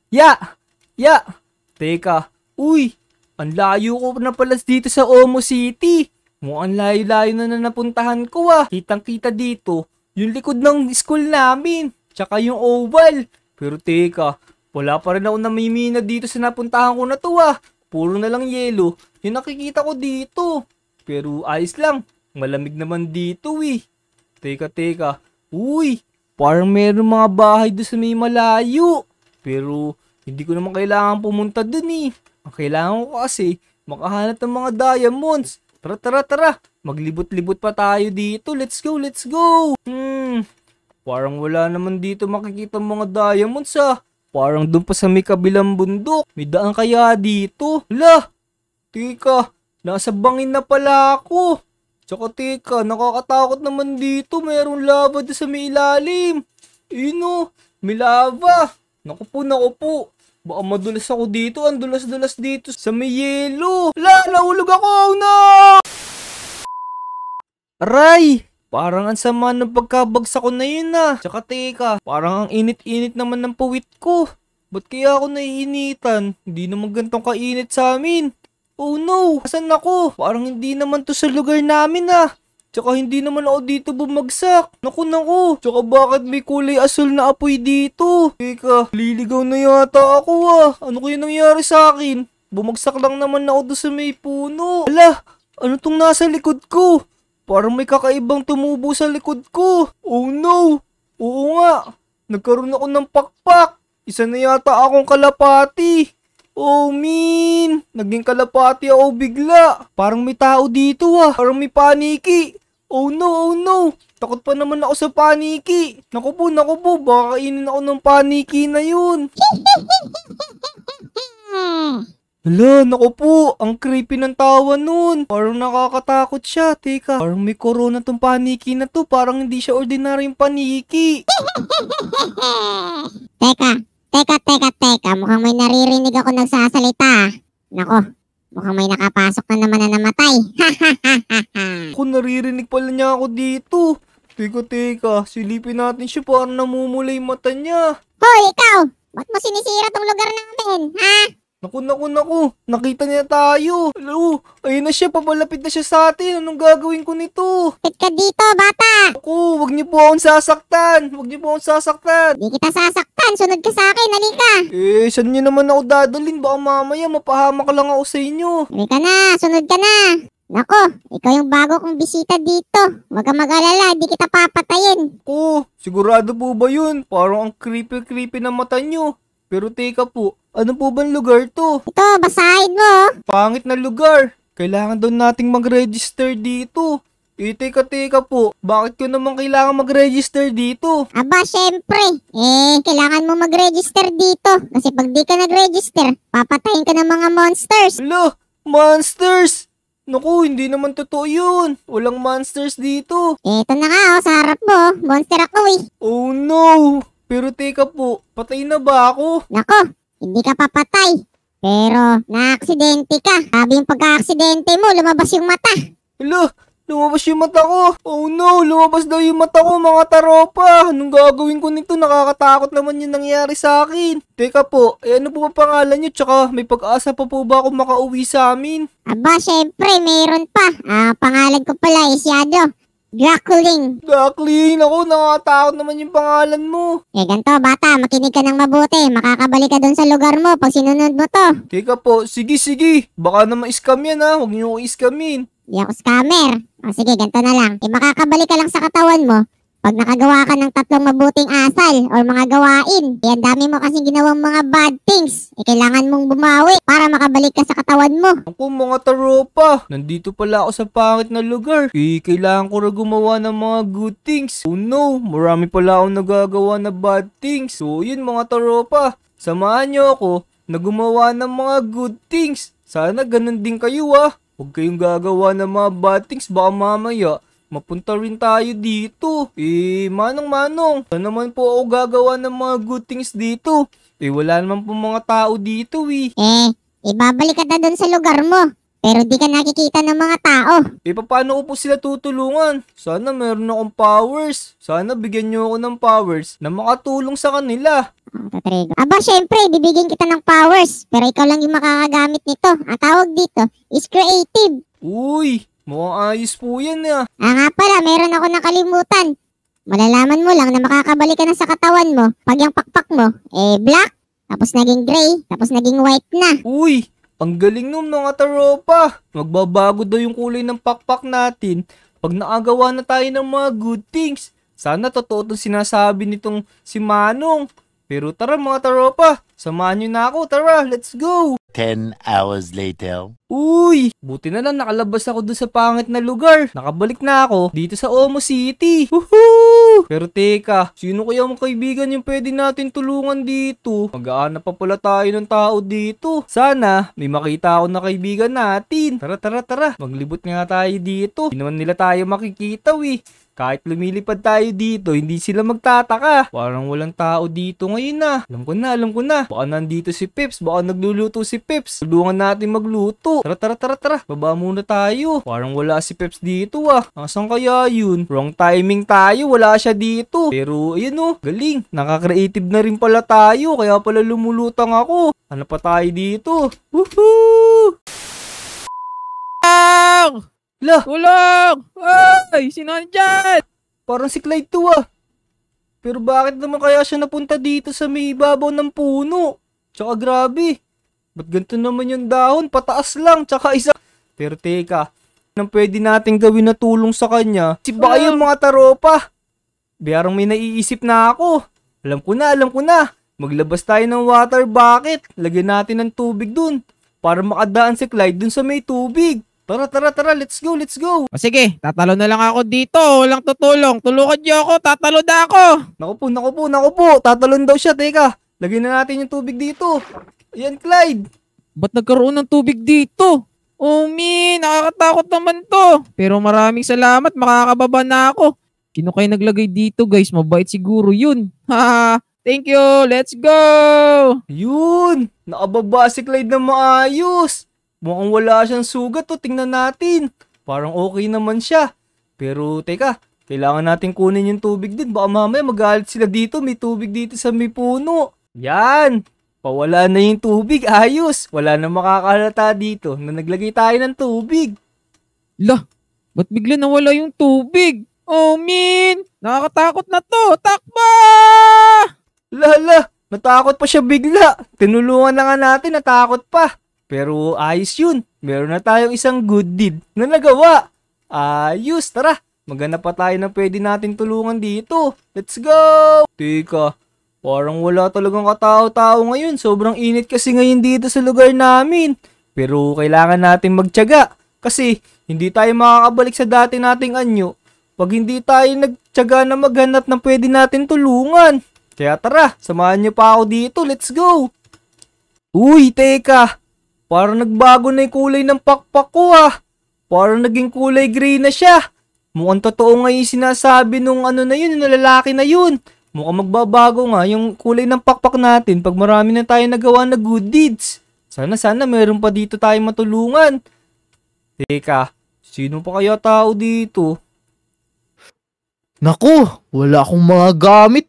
Ya! Teka, uy, ang layo ko na pala dito sa Omo City. Mukhang layo-layo na napuntahan ko ah. Kitang-kita dito, yung likod ng school namin, tsaka yung oval. Pero teka, wala pa rin ako namimina dito sa napuntahan ko na to ah. Puro na lang yelo, yung nakikita ko dito. Pero ayos lang, malamig naman dito eh. Teka. Uy, parang meron mga bahay doon sa may malayo. Pero hindi ko naman kailangan pumunta dun eh. Ang kailangan ko kasi makahanap ng mga diamonds. Tara. Maglibot-libot pa tayo dito. Let's go. Parang wala naman dito makikita mga diamonds ah. Parang doon pa sa may kabilang bundok. May daan kaya dito? Hala, teka, nasa bangin na pala ako. Tsaka teka, nakakatakot naman dito. Mayroong lava doon sa may ilalim. Ino, may lava. Naku po. Baka madulas ako dito. Ang dulas-dulas dito sa may yelo. Nahulog ako. Oh, no! Aray! Parang ang sama ng pagkabagsak ko na yun ah. Tsaka teka, parang ang init-init naman ng puwit ko. Ba't kaya ako naiinitan? Hindi naman gantong kainit sa amin. Oh no! Asan ako? Parang hindi naman to sa lugar namin ah. Tsaka hindi naman ako dito bumagsak. Naku. Tsaka bakit may kulay asul na apoy dito? Teka, liligaw na yata ako ah. Ano kaya nangyari sa akin? Bumagsak lang naman ako doon sa may puno. Ala, ano tong nasa likod ko? Parang may kakaibang tumubo sa likod ko. Oh no! Oo nga, nagkaroon ako ng pakpak. Isa na yata akong kalapati. Oh min, naging kalapati ako bigla. Parang may tao dito ah. Parang may paniki. Oh no. Takot pa naman ako sa paniki. Naku po, baka kainin ako ng paniki na yun. Hala, naku po, ang creepy ng tawa nun. Parang nakakatakot siya. Teka, parang may corona tong paniki na to. Parang hindi siya ordinaryong paniki. Teka. Mukhang may naririnig ako nagsasalita. Nako, mukhang may nakapasok na naman na namatay. Ako, naririnig pala niya ako dito. Teka, silipin natin siya, parang namumula yung mata niya. Hoy, ikaw! Ba't mo sinisira tong lugar namin, ha? Naku, nakita niya tayo. Hello, ayun na siya, papalapit na siya sa atin. Anong gagawin ko nito? Kapit ka dito, bata! Ako, wag niyo po akong sasaktan. Di kita sasaktan, sunod ka sa akin, halika! Saan niyo naman ako dadalhin? Baka mamaya mapahamak lang ako sa inyo. Halika na, sunod ka na! Nako, ikaw yung bago kong bisita dito. Huwag kang mag-alala, di kita papatayin. Ako, sigurado po ba yun? Parang ang creepy na mata niyo. Pero teka po, ano po bang lugar to? Ito, basahin mo. Pangit na lugar. Kailangan daw nating mag-register dito. Teka po, bakit ko naman kailangan mag-register dito? Aba, syempre. Kailangan mo mag-register dito. Kasi pag di ka nag-register, papatayin ka ng mga monsters. Hala, monsters! Naku, hindi naman totoo yun. Walang monsters dito. Ito na nga, sa harap mo. Monster ako eh. Oh no! Pero teka po, patay na ba ako? Nako, hindi ka papatay. Pero, na-aksidente ka. Sabi yung pagka-aksidente mo, lumabas yung mata. Hala, lumabas yung mata ko. Oh no, lumabas daw yung mata ko mga taropa. Anong gagawin ko nito? Nakakatakot naman yung nangyari sa akin. Teka po, ano po ba pangalan nyo? Tsaka may pag-asa pa po ba ako makauwi sa amin? Aba, syempre, mayroon pa. Pangalan ko pala is Yado. Draculing. Ako, nakakatakot naman yung pangalan mo. Ganito bata, makinig ka ng mabuti. Makakabalik ka dun sa lugar mo pag sinunod mo to. Teka po, sige. Baka na ma-scam yan ha. Huwag niyo ko i-scamin. Di ako scammer. Sige, ganito na lang. Makakabalik ka lang sa katawan mo pag nakagawa ka ng 3 mabuting asal or mga gawain. Ang dami mo kasing ginawang mga bad things. Kailangan mong bumawi para makabalik ka sa katawan mo. Ako mga taropa, nandito pala ako sa pangit na lugar. Kailangan ko na gumawa ng mga good things. Oh no, marami pala akong nagagawa na bad things. So yun mga taropa, samahan niyo ako na gumawa ng mga good things. Sana ganun din kayo ah. Huwag kayong gagawa ng mga bad things, baka mamaya mapunta rin tayo dito. Manong, saan naman po ako gagawa ng mga good things dito? Wala naman po mga tao dito eh. Ibabalik ka na dun sa lugar mo. pero di ka nakikita ng mga tao. Paano ko po sila tutulungan? Sana meron akong powers. Sana bigyan niyo ako ng powers na makatulong sa kanila. Tatrigo. Aba, syempre, bibigyan kita ng powers, pero ikaw lang yung makakagamit nito. Ang tawag dito is creative. Uy, mukhang ayos po yan ah. Nga pala, meron ako nakalimutan. Malalaman mo lang na makakabalik ka na sa katawan mo pag yung pakpak mo, black, tapos naging gray, tapos naging white na. Uy, ang galing nung mga taropa. Magbabago daw yung kulay ng pakpak natin pag nakagawa na tayo ng mga good things. Sana totoo itong sinasabi nitong si Manong. Pero tara mga taropa, samahan nyo na ako. Tara, let's go! 10 hours later. Uy, buti na lang nakalabas ako doon sa pangit na lugar. Nakabalik na ako dito sa Omo City. Woohoo! Pero teka, sino kaya mga kaibigan yung pwede natin tulungan dito? Mag-aanap pa pala tayo ng tao dito. Sana may makita ako na kaibigan natin. Tara. Maglibot nga tayo dito. Hindi naman nila tayo makikita Kahit lumilipad tayo dito, hindi sila magtataka. Parang walang tao dito ngayon na. Alam ko na. Baka nandito si Pips, baka nagluluto si Pips. Tulungan natin magluto. Tara. Baba muna tayo. Parang wala si Pips dito Asan kaya yun? Wrong timing tayo, wala siya dito. Pero ayun galing. Nakaka-creative na rin pala tayo, kaya pala lumulutang ako. Ano pa tayo dito? Woohoo! Lah! Tulong! Ay! Sino nandyan? Parang si Clyde to Pero bakit naman kaya siya napunta dito sa may ibabaw ng puno? Tsaka grabe. Ba't ganito naman yung dahon? Pataas lang. Tsaka isa. Pero teka. Anong pwede natin gawin na tulong sa kanya? Si ba yung mga taropa? Parang may naiisip na ako. Alam ko na. Maglabas tayo ng water bucket. Lagyan natin ng tubig dun. Para makadaan si Clyde dun sa may tubig. Tara, let's go. O sige, tatalo na lang ako dito. Walang tutulong. Tulungan niyo ako, tatalo na ako. Naku po. Tatalon daw siya. Teka, lagyan na natin yung tubig dito. Ayan, Clyde. Ba't nagkaroon ng tubig dito? Oh, nakakatakot naman to. Pero maraming salamat, makakababa na ako. Sino kayo naglagay dito, guys? Mabait siguro yun. Ha, thank you, let's go. Yun, nakababa si Clyde na maayos. Mukhang wala siyang sugat tingnan natin. Parang okay naman siya. Pero teka, kailangan natin kunin yung tubig din. Baka mamaya magalit sila dito, may tubig dito sa may puno. Yan, pawala na yung tubig, ayos. Wala na makakahalata dito na naglagay tayo ng tubig. Lah, ba't bigla nawala yung tubig? Oh, nakakatakot na to. Takba! Lala, natakot pa siya bigla. Tinulungan na nga natin, natakot pa. Pero ayos yun. Meron na tayong isang good deed na nagawa. Ayos, tara. Maghanap pa tayo ng pwede natin tulungan dito. Let's go! Teka, parang wala talagang katao-tao ngayon. Sobrang init kasi ngayon dito sa lugar namin. Pero kailangan natin magtiyaga. Kasi hindi tayo makakabalik sa dati nating anyo pag hindi tayo nagtiyaga na maghanap ng pwede natin tulungan. Kaya tara, samahan niyo pa ako dito. Let's go! Uy, teka. Parang nagbago na yung kulay ng pakpak ko Parang naging kulay gray na siya. Mukhang totoo nga yung sinasabi nung ano na yun, yung lalaki na yun. Mukhang magbabago nga yung kulay ng pakpak natin pag marami na tayo nagawa na good deeds. Sana meron pa dito tayo matulungan. Teka, sino pa kaya tao dito? Naku, wala akong mga gamit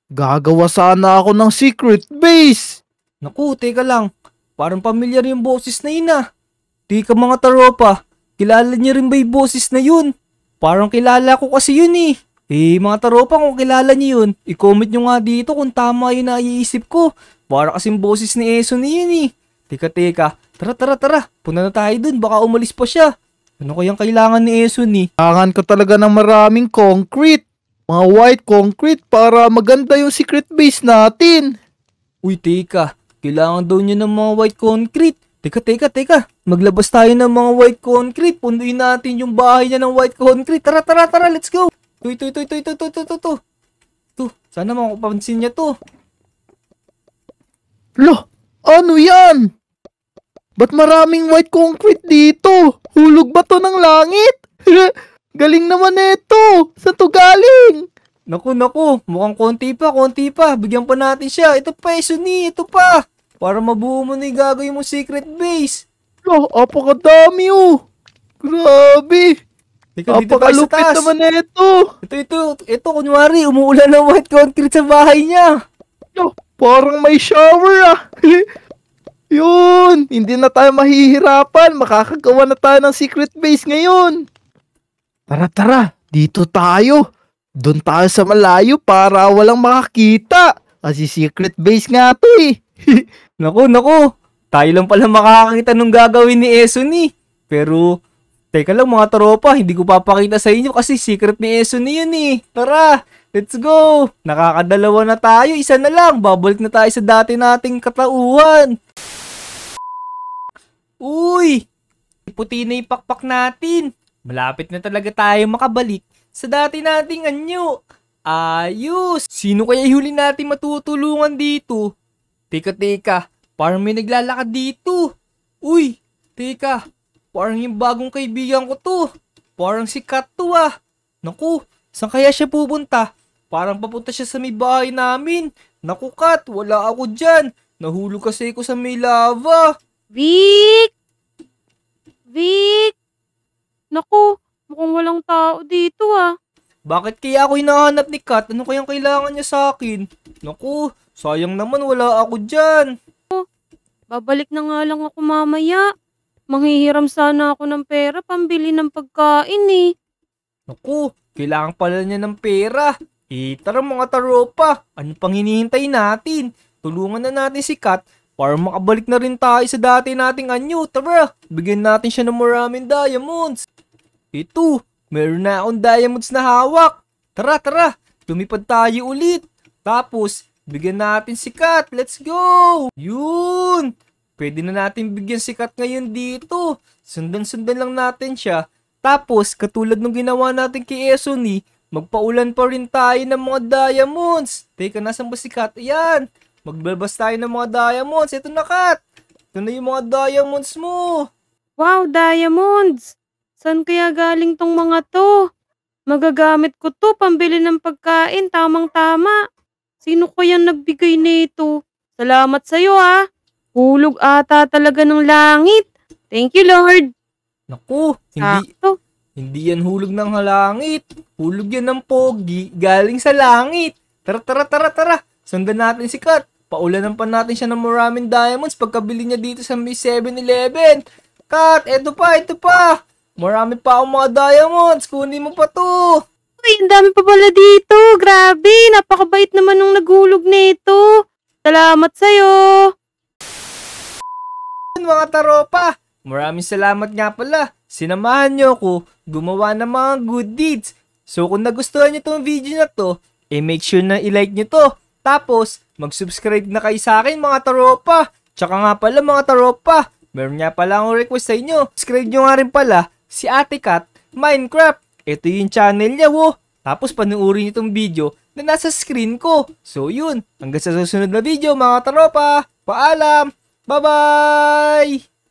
Gagawa sana ako ng secret base. Naku, teka lang. Parang pamilyar yung boses na yun Teka mga taropa, kilala niyo rin ba yung boses na yun? Parang kilala ko kasi yun mga taropa, kung kilala niyo yun, i-comment nyo nga dito kung tama yun na iisip ko. Para kasing boses ni Eso na yun Teka, tara. Punta na tayo dun, baka umalis pa siya. Ano kayang kailangan ni Eso Kailangan ko talaga ng maraming concrete. Mga white concrete para maganda yung secret base natin. Uy, teka. Kailangan daw niya ng mga white concrete. Teka. Maglabas tayo ng mga white concrete. Punduin natin yung bahay niya ng white concrete. Tara. Let's go. To. Sana makapansin niya to. Loh, ano yan? Ba't maraming white concrete dito? Hulog ba to ng langit? Galing naman ito. Saan to galing? Naku. Mukhang konti pa. Bigyan pa natin siya. Ito pa, Suni. Ito pa. Para mabuo mo na yung gagawin mo secret base. Oh, apakadami oh. Grabe. Teka, dito tayo sa Apakalupit taas. naman ito. Ito, kunwari, umuulan ng white concrete sa bahay niya. Oh, parang may shower ah. Yun, hindi na tayo mahihirapan. Makakagawa na tayo ng secret base ngayon. Tara, dito tayo. Doon tayo sa malayo para walang makakita. Kasi secret base nga to eh. Naku. Tayo lang pala makakakita nung gagawin ni Eson eh. Pero, teka lang mga tropa, hindi ko papakita sa inyo kasi secret ni Eson yun eh. Tara, let's go! Nakakadalawa na tayo, isa na lang. Babalik na tayo sa dati nating katauhan. Uy! Puti na yung pakpak natin. Malapit na talaga tayo makabalik sa dati nating anyo. Ayos! Sino kaya huli natin matutulungan dito? Teka. Parang may naglalakad dito. Uy! Teka. Parang yung bagong kaibigan ko to. Parang si Kat to ah. Naku, saan kaya siya pupunta? Parang papunta siya sa may bahay namin. Naku Kat, wala ako dyan. Nahulog kasi ako sa may lava. Vic! Naku, mukhang walang tao dito ah. Bakit kaya ako hinahanap ni Kat? Ano kayang kailangan niya sa akin? Naku, sayang naman wala ako dyan. Babalik na nga lang ako mamaya. Manghihiram sana ako ng pera pambili ng pagkain eh. Naku, kailangan pala niya ng pera. Tara mga taropa, ano pang hinihintay natin? Tulungan na natin si Kat para makabalik na rin tayo sa dati nating anyo. Tara, bigyan natin siya ng maraming diamonds. Ito, meron na akong diamonds na hawak. Tara, lumipad tayo ulit. Tapos, bigyan natin si Kat. Let's go! Yun! Pwede na natin bigyan si Kat ngayon dito. Sundan lang natin siya. Tapos, katulad nung ginawa natin kay Esoni, magpaulan pa rin tayo ng mga diamonds. Teka, nasan ba si Kat? Ayan! Magbabas tayo ng mga diamonds. Ito na, Kat! Ito na yung mga diamonds mo. Wow, diamonds! Saan kaya galing tong mga to? Magagamit ko to pambili ng pagkain, tamang-tama. Sino kayang nagbigay nito? Salamat sa'yo ah. Hulog ata talaga ng langit. Thank you, Lord. Naku, Sakto. hindi yan hulog ng halangit. Hulog yan ng pogi galing sa langit. Tara. Sundan natin si Kat. Paulanan pa natin siya ng maraming diamonds pagkabili niya dito sa may 7-Eleven. Kat, eto pa. Marami pa akong mga diamonds. Kunin mo pa to. Uy, ang dami pa pala dito. Grabe, napakabait naman nung naghulog nito. Salamat sa'yo. Mga taropa, maraming salamat nga pala. Sinamahan niyo ako gumawa ng mga good deeds. So kung nagustuhan niyo tong video na to, make sure na i-like niyo to. Tapos, mag-subscribe na kayo sa akin mga taropa. Tsaka nga pala mga taropa, meron nga pala akong request sa inyo. Subscribe nyo nga rin pala si Ate Kat Minecraft. Ito yung channel niya wo. Tapos panuorin niyo tong video na nasa screen ko. So yun, hanggang sa susunod na video mga taropa. Paalam! Bye-bye!